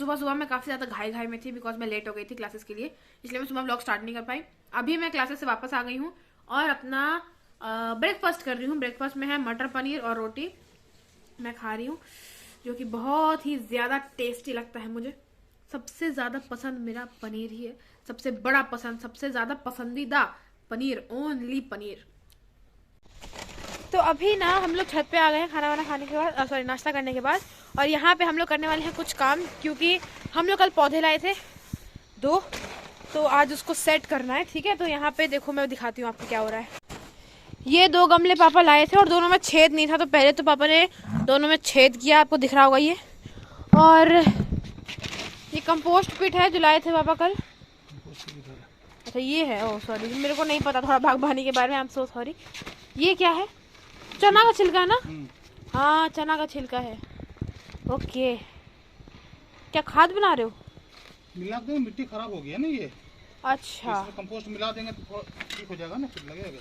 सुबह सुबह मैं काफ़ी ज़्यादा घाई में थी बिकॉज मैं लेट हो गई थी क्लासेस के लिए, इसलिए मैं सुबह व्लॉग स्टार्ट नहीं कर पाई। अभी मैं क्लासेस से वापस आ गई हूँ और अपना ब्रेकफास्ट कर रही हूँ। ब्रेकफास्ट में है मटर पनीर और रोटी मैं खा रही हूँ, जो कि बहुत ही ज़्यादा टेस्टी लगता है मुझे। सबसे ज़्यादा पसंद मेरा पनीर ही है, सबसे बड़ा पसंद, सबसे ज़्यादा पसंदीदा पनीर, ओनली पनीर। तो अभी ना हम लोग छत पे आ गए हैं खाना वाना खाने के बाद, सॉरी नाश्ता करने के बाद। और यहाँ पे हम लोग करने वाले हैं कुछ काम, क्योंकि हम लोग कल पौधे लाए थे 2, तो आज उसको सेट करना है। ठीक है, तो यहाँ पे देखो मैं दिखाती हूँ आपको क्या हो रहा है। ये 2 गमले पापा लाए थे और दोनों में छेद नहीं था, तो पहले तो पापा ने दोनों में छेद किया, आपको दिख रहा होगा ये। और ये कंपोस्ट पिट है जो लाए थे पापा कल। अच्छा ये है, ओह सॉरी, मेरे को नहीं पता थोड़ा बागबानी के बारे में, आई एम सो सॉरी। ये क्या है? चना का छिलका है ना? हाँ चना का छिलका है। ओके, क्या खाद बना रहे हो? मिला देंगे, मिट्टी खराब हो गया ना ये। अच्छा, इसमें कंपोस्ट मिला देंगे तो ठीक हो जाएगा ना, फिर लगेगा।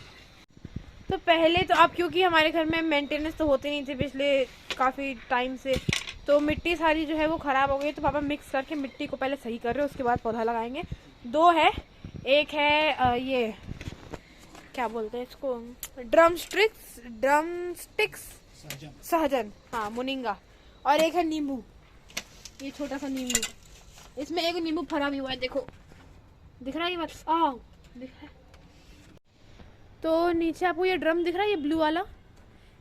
तो पहले तो अब क्योंकि हमारे घर में मेंटेनेंस तो होती नहीं थी पिछले काफ़ी टाइम से, तो मिट्टी सारी जो है वो ख़राब हो गई, तो पापा मिक्स करके मिट्टी को पहले सही कर रहे हैं, उसके बाद पौधा लगाएंगे। 2 है, एक है ये क्या बोलते हैं इसको, ड्रम स्टिक्स सहजन, हाँ मुनिंगा। और एक है नींबू, ये छोटा सा नींबू, इसमें एक नींबू फरा भी हुआ है, देखो दिख रहा है ये बात, दिख रहा है। तो नीचे आपको ये ड्रम दिख रहा है, ये ब्लू वाला,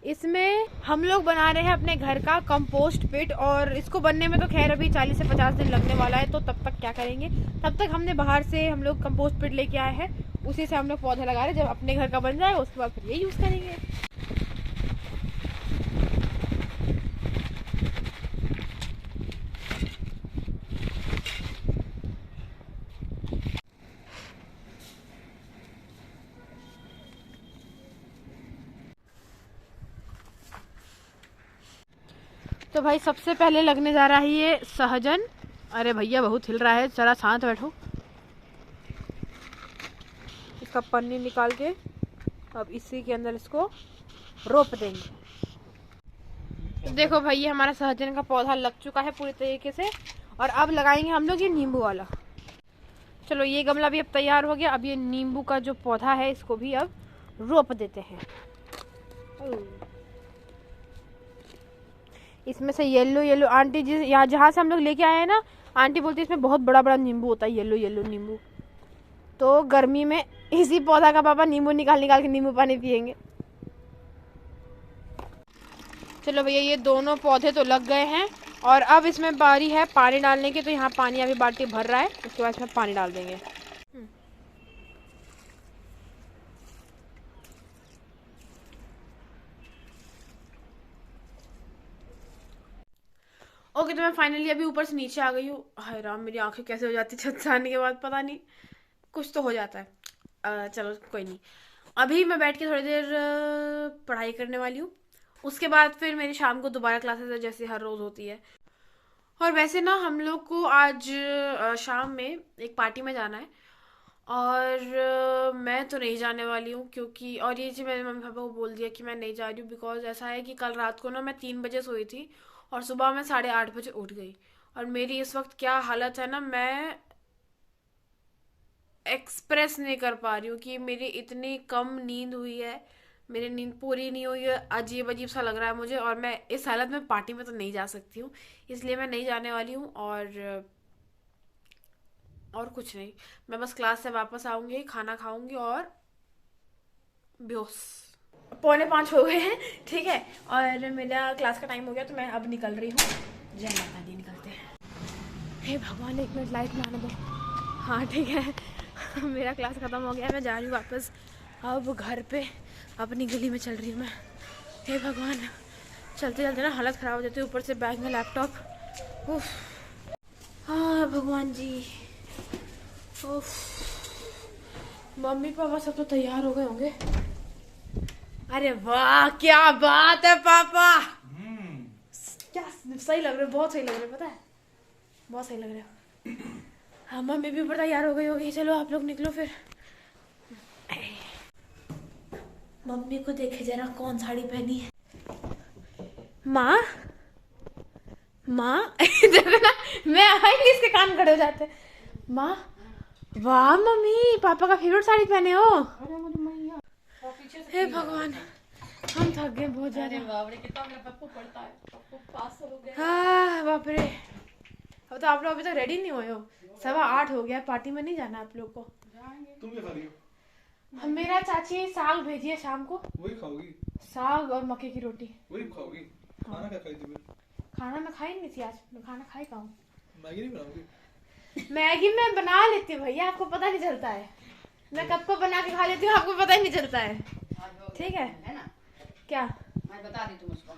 इसमें हम लोग बना रहे हैं अपने घर का कंपोस्ट पिट। और इसको बनने में तो खैर अभी 40 से 50 दिन लगने वाला है, तो तब तक क्या करेंगे, तब तक हमने बाहर से हम लोग कंपोस्ट पिट लेके आए हैं, उसी से हम लोग पौधे लगा रहे हैं। जब अपने घर का बन जाएगा उसके बाद फिर ये यूज़ करेंगे। तो भाई सबसे पहले लगने जा रहा है ये सहजन। अरे भैया बहुत हिल रहा है, जरा शांत बैठो। इसका पन्नी निकाल के अब इसी के अंदर इसको रोप देंगे। देखो भाई ये हमारा सहजन का पौधा लग चुका है पूरी तरीके से, और अब लगाएंगे हम लोग ये नींबू वाला। चलो ये गमला भी अब तैयार हो गया, अब ये नींबू का जो पौधा है इसको भी अब रोप देते हैं। इसमें से येलो आंटी जी यहाँ जहाँ से हम लोग लेके आए हैं ना, आंटी बोलती है इसमें बहुत बड़ा बड़ा नींबू होता है, येलो नींबू। तो गर्मी में इसी पौधा का पापा नींबू निकाल के नींबू पानी पियेंगे। चलो भैया ये दोनों पौधे तो लग गए हैं, और अब इसमें बारी है पानी डालने की। तो यहाँ पानी अभी बाल्टी भर रहा है, उसके बाद इसमें पानी डाल देंगे। ओके, तो मैं फाइनली अभी ऊपर से नीचे आ गई हूँ। हाय राम, मेरी आंखें कैसे हो जाती छत से आने के बाद, पता नहीं कुछ तो हो जाता है। चलो कोई नहीं, अभी मैं बैठ के थोड़ी देर पढ़ाई करने वाली हूँ, उसके बाद फिर मेरी शाम को दोबारा क्लासेस है जैसे हर रोज़ होती है। और वैसे ना हम लोग को आज शाम में एक पार्टी में जाना है, और मैं तो नहीं जाने वाली हूँ, क्योंकि और ये चीज़ मैंने मम्मी पापा को बोल दिया कि मैं नहीं जा रही हूँ। बिकॉज ऐसा है कि कल रात को ना मैं 3 बजे सोई थी और सुबह मैं 8:30 बजे उठ गई, और मेरी इस वक्त क्या हालत है ना, मैं एक्सप्रेस नहीं कर पा रही हूँ कि मेरी इतनी कम नींद हुई है, मेरी नींद पूरी नहीं हुई है, अजीब अजीब सा लग रहा है मुझे। और मैं इस हालत में पार्टी में तो नहीं जा सकती हूँ, इसलिए मैं नहीं जाने वाली हूँ। और कुछ नहीं, मैं बस क्लास से वापस आऊँगी, खाना खाऊँगी और बेहोश। 4:45 हो गए हैं, ठीक है, और मेरा क्लास का टाइम हो गया, तो मैं अब निकल रही हूँ। जय माता दी, निकलते हैं। हे भगवान 1 मिनट लाइट में आने दो। हाँ ठीक है, मेरा क्लास ख़त्म हो गया, मैं जा रही हूँ वापस अब घर पे, अपनी गली में चल रही हूँ मैं। हे भगवान, चलते चलते ना हालत ख़राब हो जाती है, ऊपर से बैग में लैपटॉप। उफ, हाँ भगवान जी। उफ, मम्मी पापा सब तो तैयार हो गए होंगे। अरे वाह क्या बात है पापा, क्या सही लग रहे हो, बहुत सही लग रहे हो, पता है बहुत सही लग रहे हो। हाँ मम्मी भी ऊपर तैयार हो गई होगी, चलो आप लोग निकलो फिर। मम्मी को देखे जरा कौन साड़ी पहनी है। माँ माँ देखो ना, मैं आई नहीं, इसके कान खड़े हो जाते। माँ, वाह मम्मी, पापा का फेवरेट साड़ी पहने हो। हे भगवान, हम थक गए बहुत ज्यादा। हाँ बाप रे, अब तो आप लोग अभी तक रेडी नहीं हुए हो। 7:15 हो गया, पार्टी में नहीं जाना आप लोग को। तुम क्या खा रही हो? मेरा चाची साग भेजी है शाम को। वही खाओगी? साग और मक्के की रोटी। वही खाओगी? खाना क्या खाई थी? खाना मैं खाई नहीं थी आज, मैं खाना खाई खाऊं। मैगी नहीं बनाओगी? मैगी मैं बना लेती हूँ भैया, आपको पता नहीं चलता है। मैं कब को बना के खा लेती हूँ, आपको पता ही नहीं चलता है। ठीक है ना? क्या? मैं बता दी तुम उसको।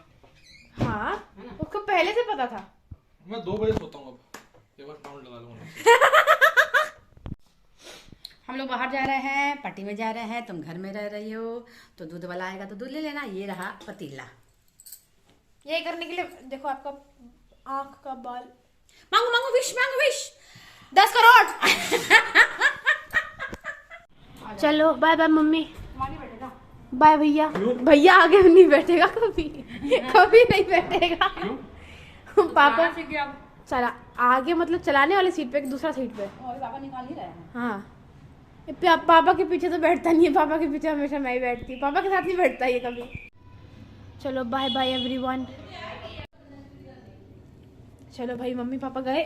हाँ, उसको पहले से पता था। मैं 2 बजे सोता हूँ अब, एक बार काउंट लगा लूंगा। हम लोग बाहर जा रहे हैं, पार्टी में जा रहे हैं, तुम घर में रह रही हो, तो दूध वाला आएगा तो दूध ले लेना। ये रहा पतीला। ये करने के लिए देखो आपका आंख का बाल। मांगो मांगो विश, मांगो विश। 10 करोड़। चलो बाय बाय मम्मी, बाय भैया। भैया आगे नहीं बैठेगा कभी, कभी नहीं बैठेगा। पापा चला आगे, मतलब चलाने वाली सीट पे, दूसरा सीट पे। पापा निकाल ही रहे हैं। हाँ, पापा के पीछे तो बैठता नहीं है, पापा के पीछे हमेशा मैं ही बैठती हूँ, पापा के साथ नहीं बैठता ये कभी। चलो बाय बाय एवरीवन। चलो भाई, मम्मी पापा गए,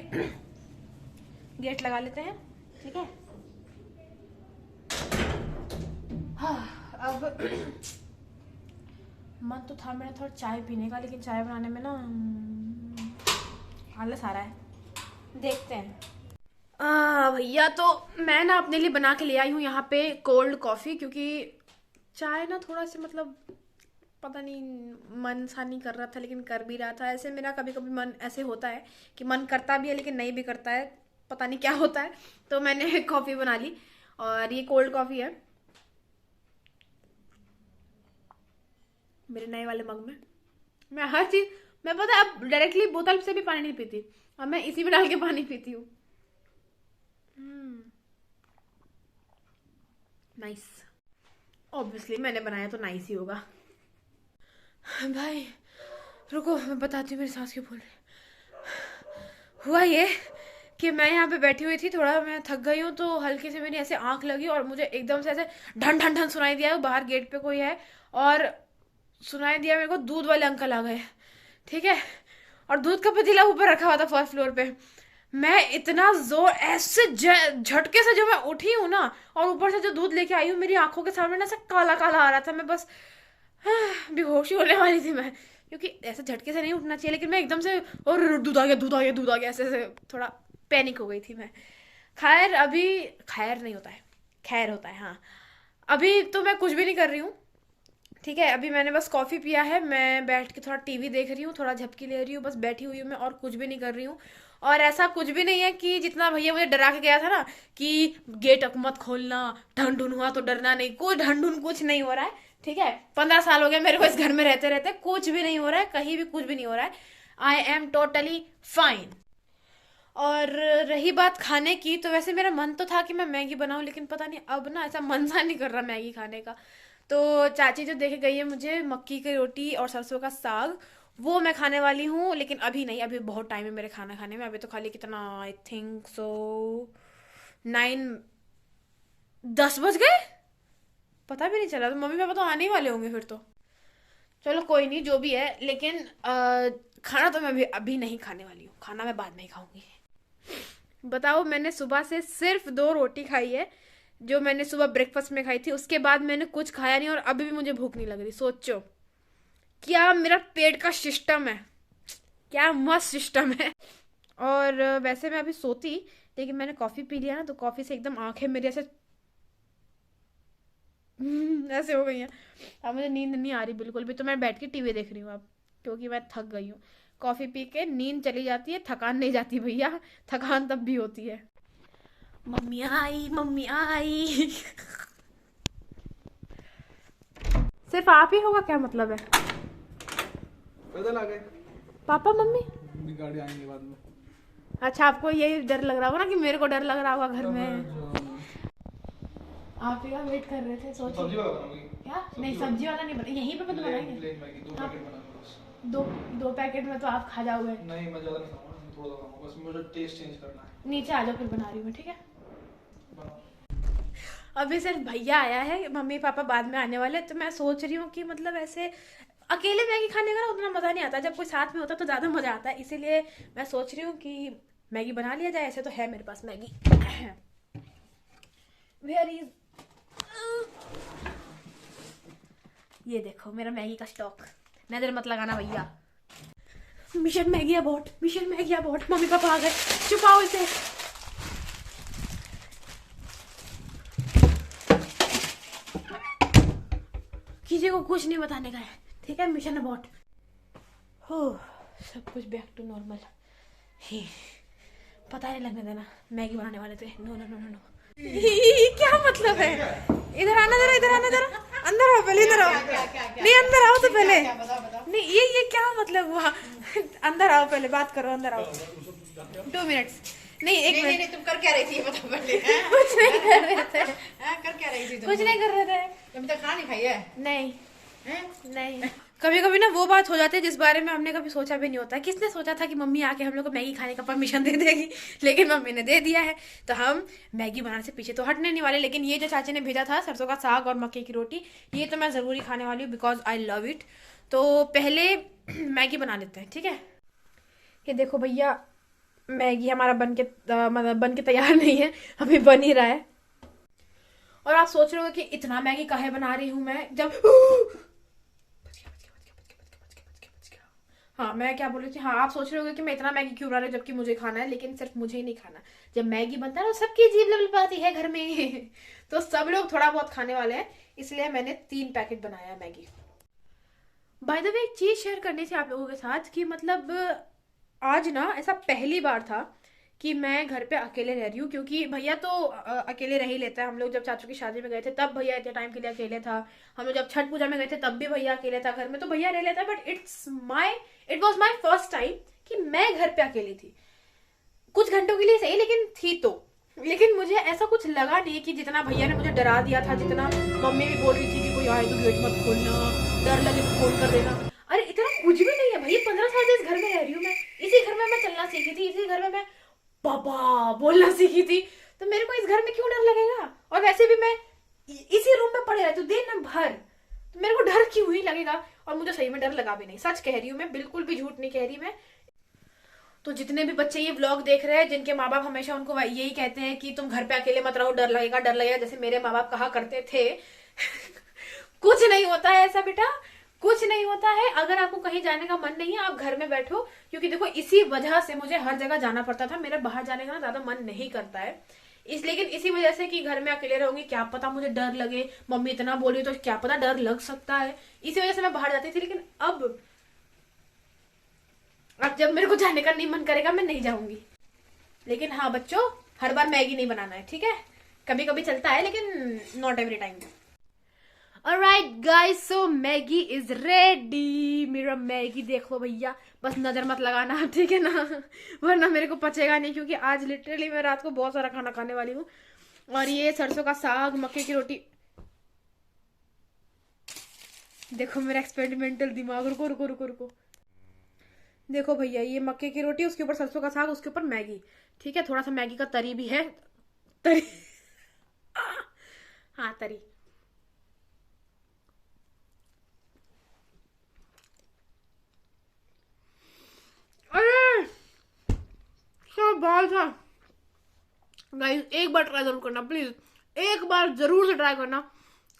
गेट लगा लेते हैं, ठीक है। हाँ, अब मन तो था मेरा थोड़ा चाय पीने का, लेकिन चाय बनाने में ना आलस आ रहा है, देखते हैं। भैया, तो मैं ना अपने लिए बना के ले आई हूँ यहाँ पे कोल्ड कॉफ़ी, क्योंकि चाय ना थोड़ा सा मतलब पता नहीं मन सा नहीं कर रहा था, लेकिन कर भी रहा था। ऐसे मेरा कभी कभी मन ऐसे होता है कि मन करता भी है लेकिन नहीं भी करता है, पता नहीं क्या होता है। तो मैंने कॉफ़ी बना ली और ये कोल्ड कॉफ़ी है मेरे नए वाले मग में। मैं हर चीज़, मैं पता है अब डायरेक्टली बोतल से भी पानी नहीं पीती, अब मैं इसी में डाल के पानी पीती हूँ। नाइस, ऑब्वियसली मैंने बनाया तो नाइस ही होगा। भाई रुको, मैं बताती हूँ मेरी सांस क्यों फूल रही। हुआ ये कि मैं यहाँ पे बैठी हुई थी, थोड़ा मैं थक गई हूँ, तो हल्की से मेरी ऐसे आंख लगी और मुझे एकदम से ऐसे ढन ढन ढन सुनाई दिया, बाहर गेट पे कोई है, और सुनाई दिया मेरे को दूध वाले अंकल आ गए, ठीक है। और दूध का पतीला ऊपर रखा हुआ था फर्स्ट फ्लोर पे। मैं इतना जोर ऐसे झटके से जो मैं उठी हूँ ना, और ऊपर से जो दूध लेके आई हूँ, मेरी आंखों के सामने ना ऐसा काला काला आ रहा था। मैं बस बेहोश ही होने वाली थी मैं, क्योंकि ऐसे झटके से नहीं उठना चाहिए, लेकिन मैं एकदम से और दूध आ गया दूध आ गया दूध आ गया ऐसे थोड़ा पैनिक हो गई थी मैं। खैर अभी खैर नहीं होता है, खैर होता है। हाँ, अभी तो मैं कुछ भी नहीं कर रही हूँ, ठीक है। अभी मैंने बस कॉफ़ी पिया है, मैं बैठ के थोड़ा टीवी देख रही हूँ, थोड़ा झपकी ले रही हूँ, बस बैठी हुई हूँ मैं, और कुछ भी नहीं कर रही हूँ। और ऐसा कुछ भी नहीं है कि जितना भैया मुझे डरा के गया था ना कि गेट मत खोलना, ढन ढून हुआ तो डरना नहीं, कोई ढन ढून कुछ नहीं हो रहा है, ठीक है। 15 साल हो गए मेरे को इस घर में रहते रहते, कुछ भी नहीं हो रहा है, कहीं भी कुछ भी नहीं हो रहा है। I am totally fine. और रही बात खाने की, तो वैसे मेरा मन तो था कि मैं मैगी बनाऊं, लेकिन पता नहीं अब ना ऐसा मन सा नहीं कर रहा मैगी खाने का। तो चाची जो देके गई है मुझे मक्की की रोटी और सरसों का साग, वो मैं खाने वाली हूँ, लेकिन अभी नहीं, अभी बहुत टाइम है मेरे खाना खाने में। अभी तो खाली कितना, आई थिंक सो 9-10 बज गए, पता भी नहीं चला। तो मम्मी पापा तो आने ही वाले होंगे फिर तो। चलो कोई नहीं, जो भी है, लेकिन खाना तो मैं अभी नहीं खाने वाली हूँ, खाना मैं बाद में ही खाऊंगी। बताओ, मैंने सुबह से सिर्फ 2 रोटी खाई है, जो मैंने सुबह ब्रेकफास्ट में खाई थी, उसके बाद मैंने कुछ खाया नहीं, और अभी भी मुझे भूख नहीं लग रही। सोचो क्या मेरा पेट का सिस्टम है, क्या मस्त सिस्टम है। और वैसे मैं अभी सोती, लेकिन मैंने कॉफ़ी पी लिया ना, तो कॉफ़ी से एकदम आंखें मेरी ऐसे ऐसे हो गई हैं। अब मुझे नींद नहीं आ रही बिल्कुल भी, तो मैं बैठ के टीवी देख रही हूँ अब, क्योंकि मैं थक गई हूँ। कॉफ़ी पी के नींद चली जाती है, थकान नहीं जाती भैया, थकान तब भी होती है। मम्मी आई, मम्मी आई। सिर्फ आप ही होगा क्या मतलब है? पैदल आ गए पापा मम्मी? गाड़ी आएंगे बाद में। अच्छा, आपको यही डर लग रहा होगा ना कि मेरे को डर लग रहा होगा घर में। आप ही का वेट कर रहे थे, सोचिए। सब्जी वाला बनाओगी क्या? नहीं, सब्जी वाला नहीं बना, यहीं पे बनाएंगे। 2 पैकेट बना दो बस। 2 पैकेट में तो आप खा जाओगे। नहीं, मैं ज्यादा नहीं खाऊंगा, थोड़ा डालूंगा, बस मुझे टेस्ट चेंज करना है। नीचे आ जाओ, फिर बना रही हूँ मैं, ठीक है। बनाओ। अभी सिर्फ भैया आया है, मम्मी पापा बाद में आने वाले, तो मैं सोच रही हूँ कि मतलब ऐसे अकेले मैगी खाने का ना उतना मज़ा नहीं आता, जब कोई साथ में होता तो ज़्यादा मज़ा आता है। इसीलिए मैं सोच रही हूँ कि मैगी बना लिया जाए। ऐसे तो है मेरे पास मैगी। वेयर इज, ये देखो मेरा मैगी का स्टॉक। नजर मत लगाना भैया। Mission Maggi abort, mission Maggi abort. Mummy papa आ गए, छुपाओ इसे। किसी को कुछ नहीं बताने का है, ठीक है। Mission abort. हो, सब कुछ बैक टू नॉर्मल। ही, पता नहीं लगने देना, मैगी बनाने वाले थे। No no no no no. क्या मतलब है? इधर आना जरा, इधर आना जरा, अंदर आओ पहले, इधर आओ। नहीं अंदर आओ तो पहले। नहीं ये क्या मतलब हुआ? अंदर आओ पहले, बात करो, अंदर आओ। 2 मिनट्स। नहीं, एक मिनट। तुम कर क्या रही थी ये बता पहले। कुछ नहीं कर रहे थे। कर क्या रही थी तुम? कुछ नहीं कर रहे थे। तुम तो खाना नहीं खाई है? नहीं नहीं। कभी कभी ना वो बात हो जाती है जिस बारे में हमने कभी सोचा भी नहीं होता। किसने सोचा था कि मम्मी आके हम लोग को मैगी खाने का परमिशन दे देगी, लेकिन मम्मी ने दे दिया है, तो हम मैगी बनाने से पीछे तो हटने नहीं वाले। लेकिन ये जो चाची ने भेजा था, सरसों का साग और मक्के की रोटी, ये तो मैं ज़रूरी खाने वाली हूँ, बिकॉज आई लव इट। तो पहले मैगी बना लेते हैं, ठीक है। ये देखो भैया, मैगी हमारा बन के तैयार नहीं है, अभी बन ही रहा है। और आप सोच रहे हो कि इतना मैगी काहे बना रही हूँ मैं, जब हाँ मैं क्या बोल रही थी, हाँ आप सोच रहे होगे कि मैं इतना मैगी क्यों बना रही हूँ जबकि मुझे खाना है, लेकिन सिर्फ मुझे ही नहीं खाना। जब मैगी बनता है ना, सबकी जीभ लपलपाती है घर में। तो सब लोग थोड़ा बहुत खाने वाले हैं, इसलिए मैंने 3 पैकेट बनाया मैगी। बाय द वे, एक चीज शेयर करनी थी आप लोगों के साथ कि मतलब आज ना ऐसा पहली बार था कि मैं घर पे अकेले रह रही हूँ, क्योंकि भैया तो अकेले रह ही लेता है। हम लोग जब चाचू की शादी में गए थे तब भैया इतने टाइम के लिए अकेले था। हम लोग जब छठ पूजा में गए थे तब भी भैया अकेले था घर में, तो भैया रह लेता है। But it was my first time कि मैं घर पे अकेली थी, कुछ घंटों के लिए सही, लेकिन थी तो। लेकिन मुझे ऐसा कुछ लगा नहीं कि जितना भैया ने मुझे डरा दिया था, जितना मम्मी भी बोल रही थी कि कोई आए तो गेट मत खोलना, डर लगे तो फोन कर देना। अरे इतना कुछ भी नहीं है भाई, 15 साल से इस घर में रह रही हूँ मैं। इसी घर में मैं चलना सीखी थी, इसी घर में मैं पापा बोलना सीखी थी, तो मेरे को इस घर में क्यों डर लगेगा? और वैसे भी मैं इसी रूम में पड़े रहती हूँ दिन भर, तो मेरे को डर क्यों ही लगेगा? और मुझे सही में डर लगा भी नहीं, सच कह रही हूँ मैं, बिल्कुल भी झूठ नहीं कह रही मैं। तो जितने भी बच्चे ये व्लॉग देख रहे हैं, जिनके माँ बाप हमेशा उनको यही कहते हैं कि तुम घर पे अकेले मत रहो, डर लगेगा डर लगेगा, जैसे मेरे माँ बाप कहा करते थे, कुछ नहीं होता है ऐसा बेटा, कुछ नहीं होता है। अगर आपको कहीं जाने का मन नहीं है, आप घर में बैठो, क्योंकि देखो इसी वजह से मुझे हर जगह जाना पड़ता था। मेरा बाहर जाने का ना ज्यादा मन नहीं करता है, लेकिन इसी वजह से कि घर में अकेले रहूंगी, क्या पता मुझे डर लगे, मम्मी इतना बोली तो क्या पता डर लग सकता है, इसी वजह से मैं बाहर जाती थी। लेकिन अब जब मेरे को जाने का नहीं मन करेगा, मैं नहीं जाऊंगी। लेकिन हाँ बच्चों, हर बार मैगी नहीं बनाना है, ठीक है। कभी कभी चलता है, लेकिन not every time. Alright guys, so Maggi is ready. मेरा मैगी देख लो भैया, बस नजर मत लगाना, ठीक है ना, वरना मेरे को पचेगा नहीं, क्योंकि आज लिटरली मैं रात को बहुत सारा खाना खाने वाली हूँ। और ये सरसों का साग, मक्के की रोटी, देखो मेरा एक्सपेरिमेंटल दिमाग। रुको रुको रुको रुको, देखो भैया, ये मक्के की रोटी, उसके ऊपर सरसों का साग, उसके ऊपर मैगी, ठीक है। थोड़ा सा मैगी का तरी भी है, तरी हाँ तरी। अरे क्या बात है गाइस, एक बार ट्राई जरूर करना प्लीज, एक बार जरूर से ट्राई करना,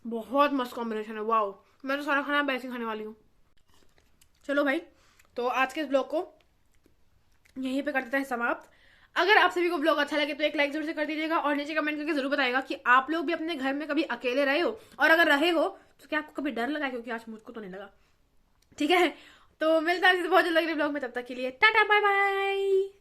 बहुत मस्त कॉम्बिनेशन है। वाओ, मैं तो सारा खाना वैसे खाने वाली हूँ। चलो भाई, तो आज के इस ब्लॉग को यहीं पे कर देते हैं समाप्त। अगर आप सभी को ब्लॉग अच्छा लगे तो एक लाइक जरूर से कर दीजिएगा, और नीचे कमेंट करके जरूर बताइएगा कि आप लोग भी अपने घर में कभी अकेले रहे हो, और अगर रहे हो तो क्या आपको कभी डर लगा? क्योंकि आज मुझको तो नहीं लगा, ठीक है। तो मिलता है बहुत जल्द अगले ब्लॉग में, तब तक के लिए टाटा बाय बाय।